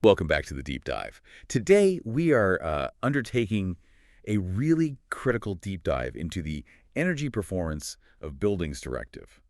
Welcome back to the deep dive. Today, we are undertaking a really critical deep dive into the Energy Performance of Buildings Directive,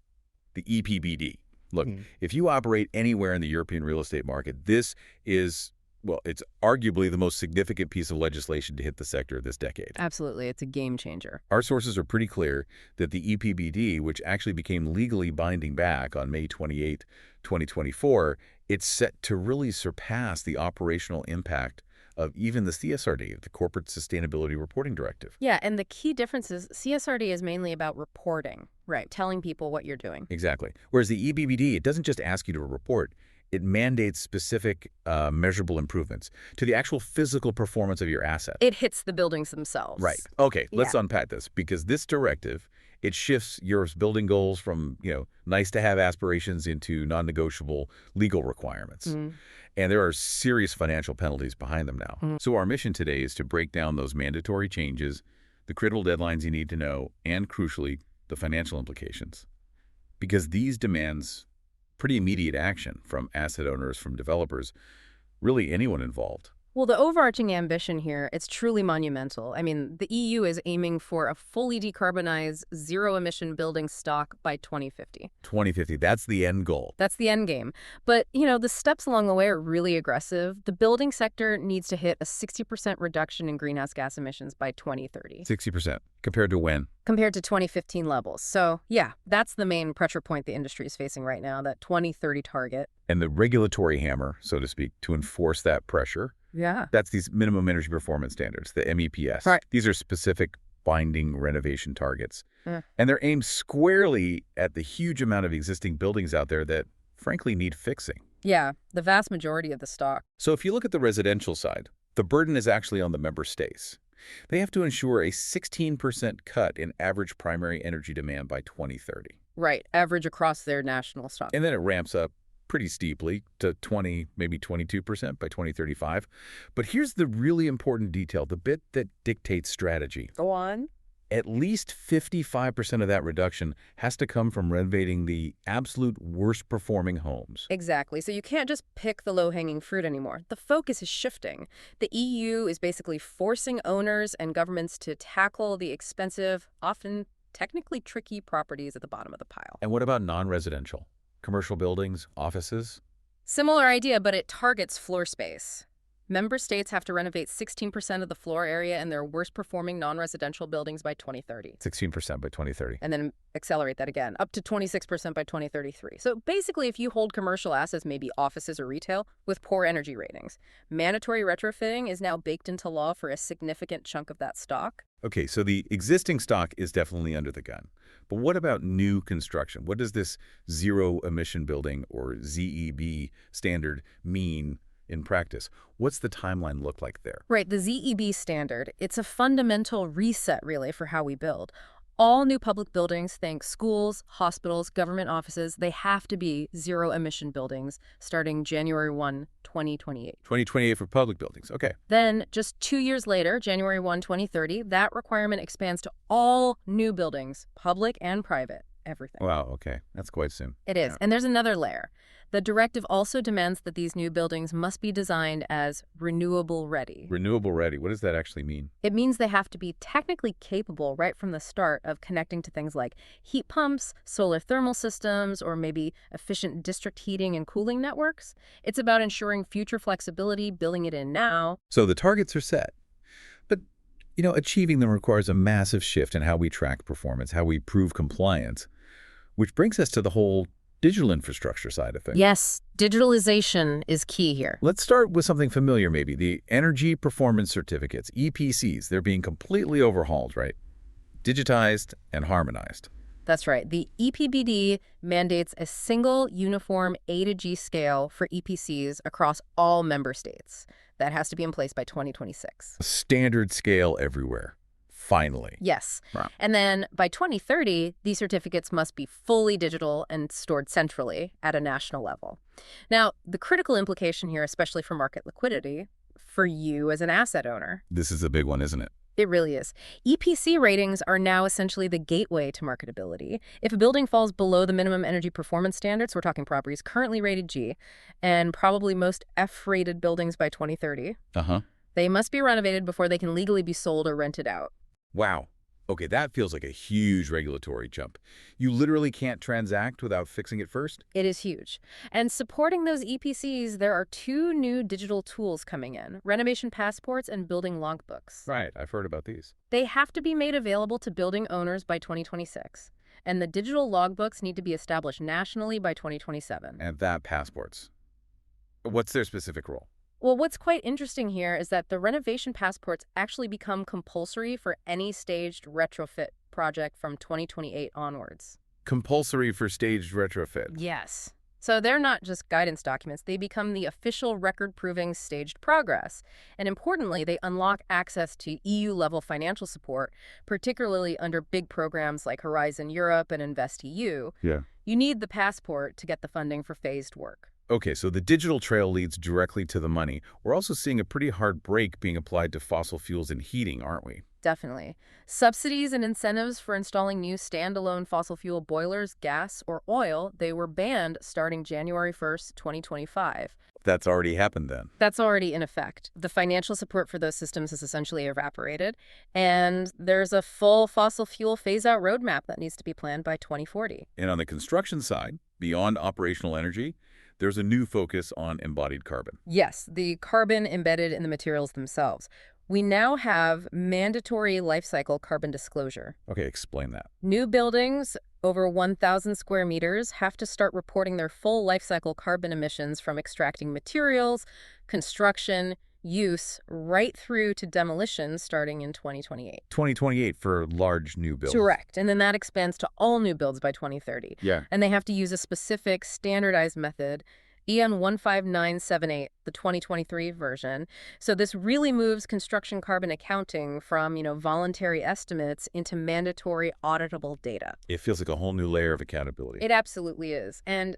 the EPBD. Look, if you operate anywhere in the European real estate market, this is, well, it's arguably the most significant piece of legislation to hit the sector this decade. Absolutely. It's a game changer. Our sources are pretty clear that the EPBD, which actually became legally binding back on May 28, 2024, it's set to really surpass the operational impact of even the CSRD, the Corporate Sustainability Reporting Directive. Yeah, and the key difference is CSRD is mainly about reporting, right? Telling people what you're doing. Exactly. Whereas the EPBD, it doesn't just ask you to report, it mandates specific measurable improvements to the actual physical performance of your asset. It hits the buildings themselves. Right. Okay, let's Yeah. unpack this, because this directive, it shifts Europe's building goals from, nice-to-have aspirations into non-negotiable legal requirements. And there are serious financial penalties behind them now. So our mission today is to break down those mandatory changes, the critical deadlines you need to know, and crucially, the financial implications. Because these demands pretty immediate action from asset owners, from developers, really anyone involved. Well, the overarching ambition here, it's truly monumental. I mean, the EU is aiming for a fully decarbonized, zero-emission building stock by 2050. 2050, that's the end goal. That's the end game. But, the steps along the way are really aggressive. The building sector needs to hit a 60% reduction in greenhouse gas emissions by 2030. 60%. Compared to when? Compared to 2015 levels. So, yeah, that's the main pressure point the industry is facing right now, that 2030 target. And the regulatory hammer, so to speak, to enforce that pressure, Yeah. that's these minimum energy performance standards, the MEPS. Right. These are specific binding renovation targets. Yeah. And they're aimed squarely at the huge amount of existing buildings out there that, frankly, need fixing. Yeah, the vast majority of the stock. So if you look at the residential side, the burden is actually on the member states. They have to ensure a 16% cut in average primary energy demand by 2030. Right, average across their national stock. And then it ramps up pretty steeply to 20, maybe 22% by 2035. But here's the really important detail, the bit that dictates strategy. Go on. At least 55% of that reduction has to come from renovating the absolute worst performing homes. Exactly. So you can't just pick the low-hanging fruit anymore. The focus is shifting. The EU is basically forcing owners and governments to tackle the expensive, often technically tricky properties at the bottom of the pile. And what about non-residential? Commercial buildings, offices? Similar idea, but it targets floor space. Member states have to renovate 16% of the floor area in their worst-performing non-residential buildings by 2030. 16% by 2030. And then accelerate that again, up to 26% by 2033. So basically, if you hold commercial assets, maybe offices or retail, with poor energy ratings, mandatory retrofitting is now baked into law for a significant chunk of that stock. Okay, so the existing stock is definitely under the gun. But what about new construction? What does this Zero Emission Building, or ZEB, standard mean in practice? What's the timeline look like there? Right, the ZEB standard, it's a fundamental reset, really, for how we build. All new public buildings, think schools, hospitals, government offices, they have to be zero-emission buildings starting January 1, 2028. 2028 for public buildings, okay. Then, just 2 years later, January 1, 2030, that requirement expands to all new buildings, public and private, everything. Wow, okay. That's quite soon. It is. Yeah. And there's another layer. The directive also demands that these new buildings must be designed as renewable ready. Renewable ready, what does that actually mean? It means they have to be technically capable right from the start of connecting to things like heat pumps, solar thermal systems, or maybe efficient district heating and cooling networks. It's about ensuring future flexibility, building it in now. So the targets are set. But, achieving them requires a massive shift in how we track performance, how we prove compliance, which brings us to the whole digital infrastructure side of things. Yes, digitalization is key here. Let's start with something familiar, maybe. The Energy Performance Certificates, EPCs. They're being completely overhauled, right? Digitized and harmonized. That's right. The EPBD mandates a single uniform A to G scale for EPCs across all member states. That has to be in place by 2026. A standard scale everywhere. Finally. Yes. Wow. And then by 2030, these certificates must be fully digital and stored centrally at a national level. Now, the critical implication here, especially for market liquidity, for you as an asset owner. This is a big one, isn't it? It really is. EPC ratings are now essentially the gateway to marketability. If a building falls below the minimum energy performance standards, we're talking properties currently rated G, and probably most F-rated buildings by 2030, Uh-huh. they must be renovated before they can legally be sold or rented out. Wow. Okay, that feels like a huge regulatory jump. You literally can't transact without fixing it first? It is huge. And supporting those EPCs, there are two new digital tools coming in, renovation passports and building logbooks. Right, I've heard about these. They have to be made available to building owners by 2026, and the digital logbooks need to be established nationally by 2027. And that passports. What's their specific role? Well, what's quite interesting here is that the renovation passports actually become compulsory for any staged retrofit project from 2028 onwards. Compulsory for staged retrofit. Yes. So they're not just guidance documents, they become the official record proving staged progress. And importantly, they unlock access to EU-level financial support, particularly under big programs like Horizon Europe and InvestEU. Yeah. You need the passport to get the funding for phased work. Okay, so the digital trail leads directly to the money. We're also seeing a pretty hard brake being applied to fossil fuels and heating, aren't we? Definitely. Subsidies and incentives for installing new standalone fossil fuel boilers, gas, or oil, they were banned starting January 1st, 2025. That's already happened then. That's already in effect. The financial support for those systems has essentially evaporated, and there's a full fossil fuel phase-out roadmap that needs to be planned by 2040. And on the construction side, beyond operational energy, there's a new focus on embodied carbon. Yes, the carbon embedded in the materials themselves. We now have mandatory life cycle carbon disclosure. Okay, explain that. New buildings over 1,000 square meters have to start reporting their full life cycle carbon emissions from extracting materials, construction, use, right through to demolition starting in 2028. 2028 for large new builds. Correct. And then that expands to all new builds by 2030. Yeah. And they have to use a specific standardized method, EN 15978, the 2023 version. So this really moves construction carbon accounting from, voluntary estimates into mandatory auditable data. It feels like a whole new layer of accountability. It absolutely is. And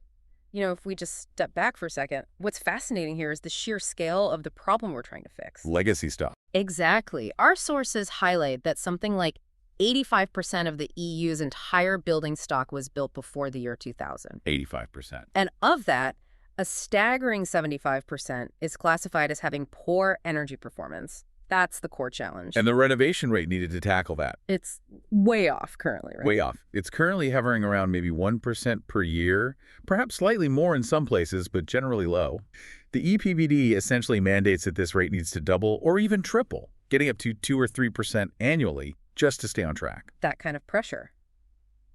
if we just step back for a second, what's fascinating here is the sheer scale of the problem we're trying to fix. Legacy stuff. Exactly. Our sources highlight that something like 85% of the EU's entire building stock was built before the year 2000. 85%. And of that, a staggering 75% is classified as having poor energy performance. That's the core challenge. And the renovation rate needed to tackle that. It's way off currently, right? Way off. It's currently hovering around maybe 1% per year, perhaps slightly more in some places, but generally low. The EPBD essentially mandates that this rate needs to double or even triple, getting up to 2 or 3% annually just to stay on track. That kind of pressure.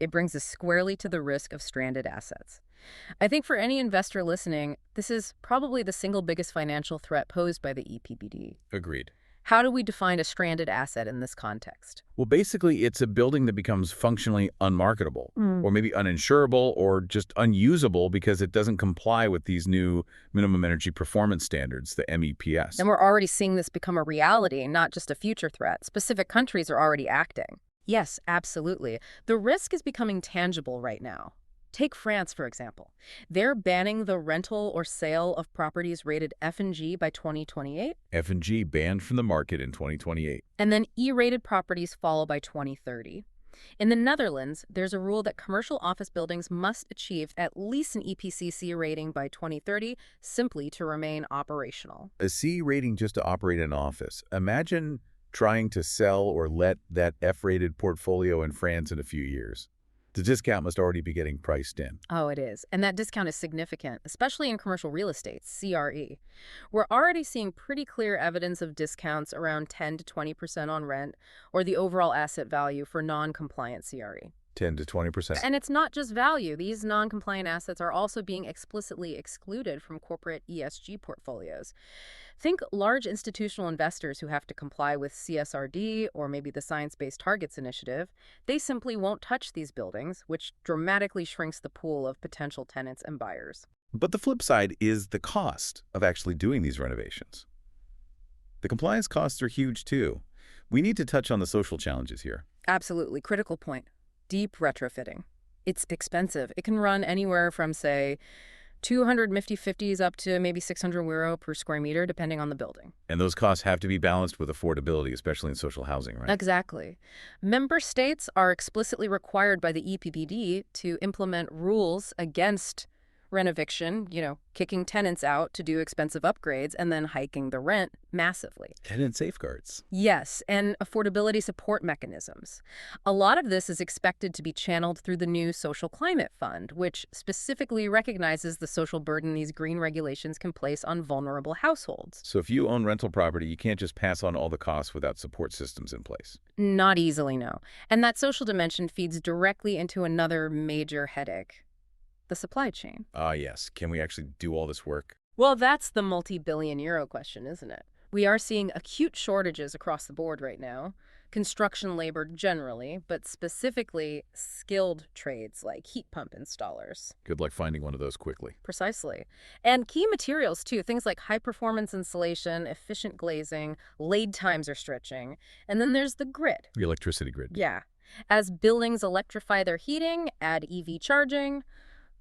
It brings us squarely to the risk of stranded assets. I think for any investor listening, this is probably the single biggest financial threat posed by the EPBD. Agreed. How do we define a stranded asset in this context? Well, basically, it's a building that becomes functionally unmarketable, or maybe uninsurable, or just unusable because it doesn't comply with these new minimum energy performance standards, the MEPS. And we're already seeing this become a reality, not just a future threat. Specific countries are already acting. Yes, absolutely. The risk is becoming tangible right now. Take France, for example. They're banning the rental or sale of properties rated F and G by 2028. F and G banned from the market in 2028. And then E-rated properties follow by 2030. In the Netherlands, there's a rule that commercial office buildings must achieve at least an EPCC rating by 2030 simply to remain operational. A C rating just to operate an office. Imagine trying to sell or let that F-rated portfolio in France in a few years. The discount must already be getting priced in. Oh, it is. And that discount is significant, especially in commercial real estate, CRE. We're already seeing pretty clear evidence of discounts around 10 to 20% on rent or the overall asset value for non-compliant CRE. 10 to 20%. And it's not just value. These non-compliant assets are also being explicitly excluded from corporate ESG portfolios. Think large institutional investors who have to comply with CSRD or maybe the Science-Based Targets Initiative. They simply won't touch these buildings, which dramatically shrinks the pool of potential tenants and buyers. But the flip side is the cost of actually doing these renovations. The compliance costs are huge too. We need to touch on the social challenges here. Absolutely. Critical point. Deep retrofitting. It's expensive. It can run anywhere from, say, 250 up to maybe 600 euro per square meter, depending on the building. And those costs have to be balanced with affordability, especially in social housing, right? Exactly. Member states are explicitly required by the EPBD to implement rules against renoviction, kicking tenants out to do expensive upgrades and then hiking the rent massively. Tenant safeguards. Yes, and affordability support mechanisms. A lot of this is expected to be channeled through the new Social Climate Fund, which specifically recognizes the social burden these green regulations can place on vulnerable households. So if you own rental property, you can't just pass on all the costs without support systems in place. Not easily, no. And that social dimension feeds directly into another major headache: the supply chain. Ah, yes. Can we actually do all this work? Well, that's the multi-billion euro question, isn't it? We are seeing acute shortages across the board right now. Construction labor generally, but specifically skilled trades like heat pump installers. Good luck finding one of those quickly. Precisely. And key materials, too. Things like high-performance insulation, efficient glazing, laid times are stretching. And then there's the grid. The electricity grid. Yeah. As buildings electrify their heating, add EV charging,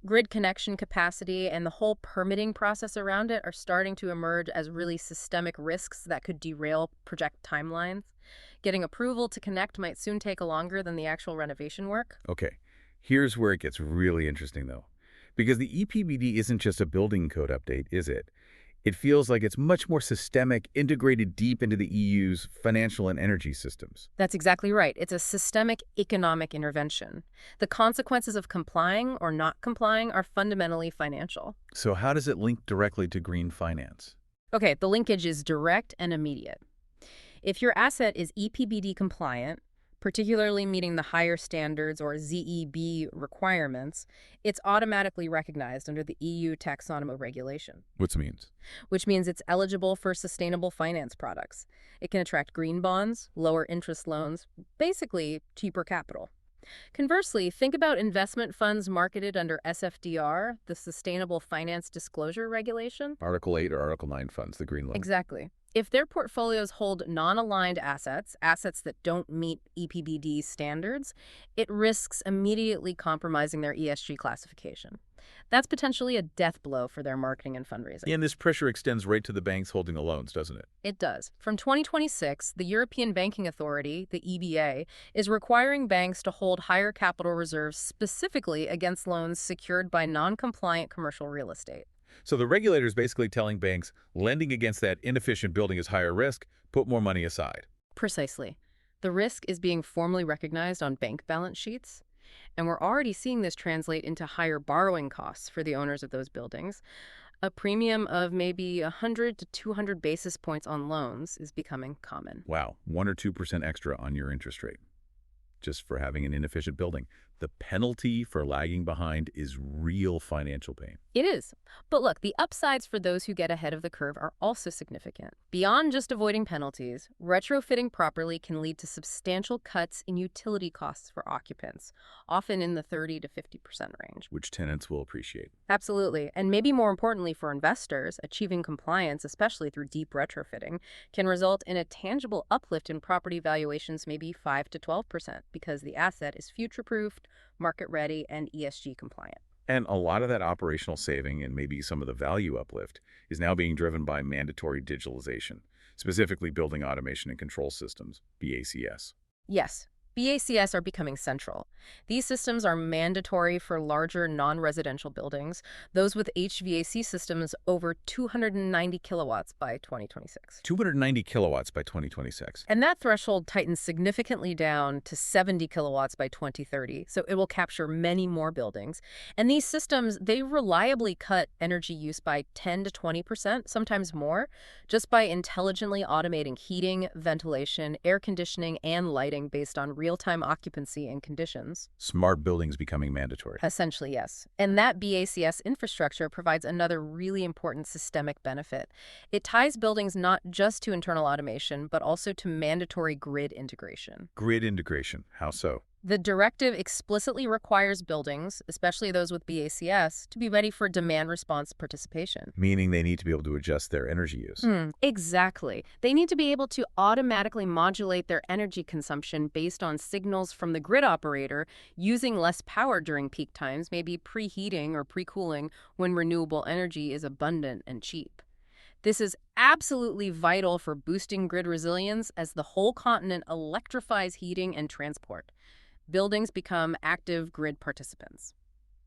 grid connection capacity and the whole permitting process around it are starting to emerge as really systemic risks that could derail project timelines. Getting approval to connect might soon take longer than the actual renovation work. Okay, here's where it gets really interesting, though. Because the EPBD isn't just a building code update, is it? It feels like it's much more systemic, integrated deep into the EU's financial and energy systems. That's exactly right. It's a systemic economic intervention. The consequences of complying or not complying are fundamentally financial. So how does it link directly to green finance? Okay, the linkage is direct and immediate. If your asset is EPBD compliant, particularly meeting the higher standards or ZEB requirements, it's automatically recognized under the EU taxonomy regulation. Which means? Which means it's eligible for sustainable finance products. It can attract green bonds, lower interest loans, basically cheaper capital. Conversely, think about investment funds marketed under SFDR, the Sustainable Finance Disclosure Regulation. Article 8 or Article 9 funds, the green loan. Exactly. If their portfolios hold non-aligned assets that don't meet EPBD standards, it risks immediately compromising their ESG classification. That's potentially a death blow for their marketing and fundraising. And this pressure extends right to the banks holding the loans, doesn't it? It does. From 2026, the European Banking Authority, the EBA, is requiring banks to hold higher capital reserves specifically against loans secured by non-compliant commercial real estate. So the regulator is basically telling banks lending against that inefficient building is higher risk, put more money aside. Precisely. The risk is being formally recognized on bank balance sheets, and we're already seeing this translate into higher borrowing costs for the owners of those buildings. A premium of maybe 100 to 200 basis points on loans is becoming common. Wow, 1 or 2% extra on your interest rate, just for having an inefficient building. The penalty for lagging behind is real financial pain. It is. But look, the upsides for those who get ahead of the curve are also significant. Beyond just avoiding penalties, retrofitting properly can lead to substantial cuts in utility costs for occupants, often in the 30 to 50% range. Which tenants will appreciate. Absolutely. And maybe more importantly for investors, achieving compliance, especially through deep retrofitting, can result in a tangible uplift in property valuations, maybe 5 to 12%, because the asset is future-proofed, market-ready, and ESG compliant. And a lot of that operational saving and maybe some of the value uplift is now being driven by mandatory digitalization, specifically building automation and control systems, BACS. Yes, BACS are becoming central. These systems are mandatory for larger non-residential buildings, those with HVAC systems over 290 kilowatts by 2026. 290 kilowatts by 2026. And that threshold tightens significantly down to 70 kilowatts by 2030, so it will capture many more buildings. And these systems, they reliably cut energy use by 10 to 20%, sometimes more, just by intelligently automating heating, ventilation, air conditioning, and lighting based on real-time occupancy and conditions. Smart buildings becoming mandatory. Essentially, yes. And that BACS infrastructure provides another really important systemic benefit. It ties buildings not just to internal automation, but also to mandatory grid integration. Grid integration. How so? The directive explicitly requires buildings, especially those with BACS, to be ready for demand response participation. Meaning they need to be able to adjust their energy use. Exactly. They need to be able to automatically modulate their energy consumption based on signals from the grid operator, using less power during peak times, maybe preheating or pre-cooling when renewable energy is abundant and cheap. This is absolutely vital for boosting grid resilience as the whole continent electrifies heating and transport. Buildings become active grid participants.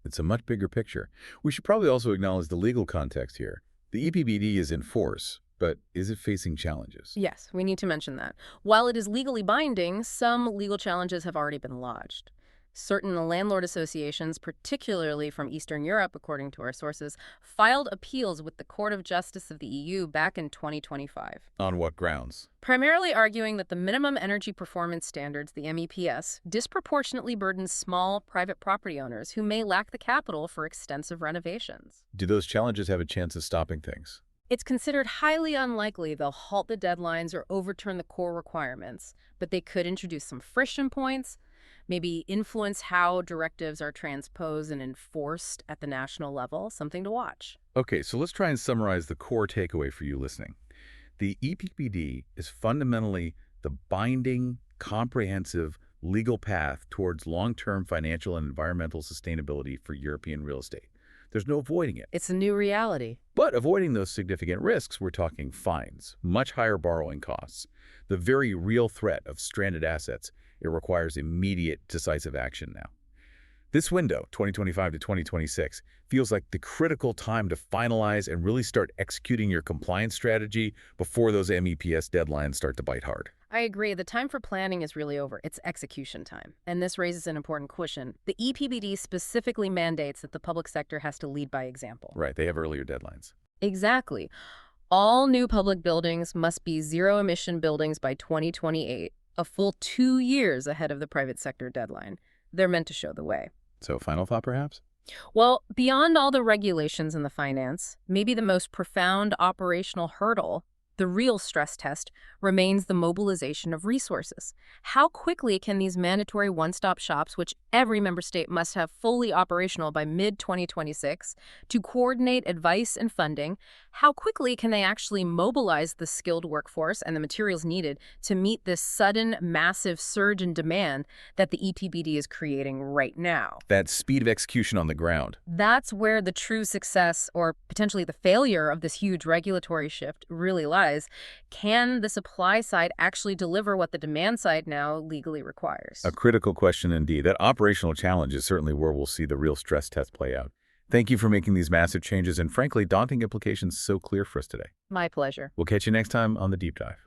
It's a much bigger picture. We should probably also acknowledge the legal context here. The EPBD is in force, but is it facing challenges? Yes, we need to mention that. While it is legally binding, some legal challenges have already been lodged. Certain landlord associations, particularly from Eastern Europe, according to our sources, filed appeals with the Court of Justice of the EU back in 2025. On what grounds? Primarily arguing that the minimum energy performance standards, the MEPS, disproportionately burden small private property owners who may lack the capital for extensive renovations. Do those challenges have a chance of stopping things? It's considered highly unlikely they'll halt the deadlines or overturn the core requirements, but they could introduce some friction points, maybe influence how directives are transposed and enforced at the national level, something to watch. Okay, so let's try and summarize the core takeaway for you listening. The EPBD is fundamentally the binding, comprehensive legal path towards long-term financial and environmental sustainability for European real estate. There's no avoiding it. It's a new reality. But avoiding those significant risks, we're talking fines, much higher borrowing costs, the very real threat of stranded assets. It requires immediate, decisive action now. This window, 2025 to 2026, feels like the critical time to finalize and really start executing your compliance strategy before those MEPS deadlines start to bite hard. I agree. The time for planning is really over. It's execution time. And this raises an important question. The EPBD specifically mandates that the public sector has to lead by example. Right, they have earlier deadlines. Exactly. All new public buildings must be zero-emission buildings by 2028, a full 2 years ahead of the private sector deadline. They're meant to show the way. So, final thought, perhaps? Well, beyond all the regulations and the finance, maybe the most profound operational hurdle, the real stress test, remains the mobilization of resources. How quickly can these mandatory one-stop shops, which every member state must have fully operational by mid-2026, to coordinate advice and funding, how quickly can they actually mobilize the skilled workforce and the materials needed to meet this sudden, massive surge in demand that the EPBD is creating right now? That speed of execution on the ground. That's where the true success, or potentially the failure, of this huge regulatory shift really lies. Can the supply side actually deliver what the demand side now legally requires? A critical question indeed. That operational challenge is certainly where we'll see the real stress test play out. Thank you for making these massive changes and, frankly, daunting implications so clear for us today. My pleasure. We'll catch you next time on The Deep Dive.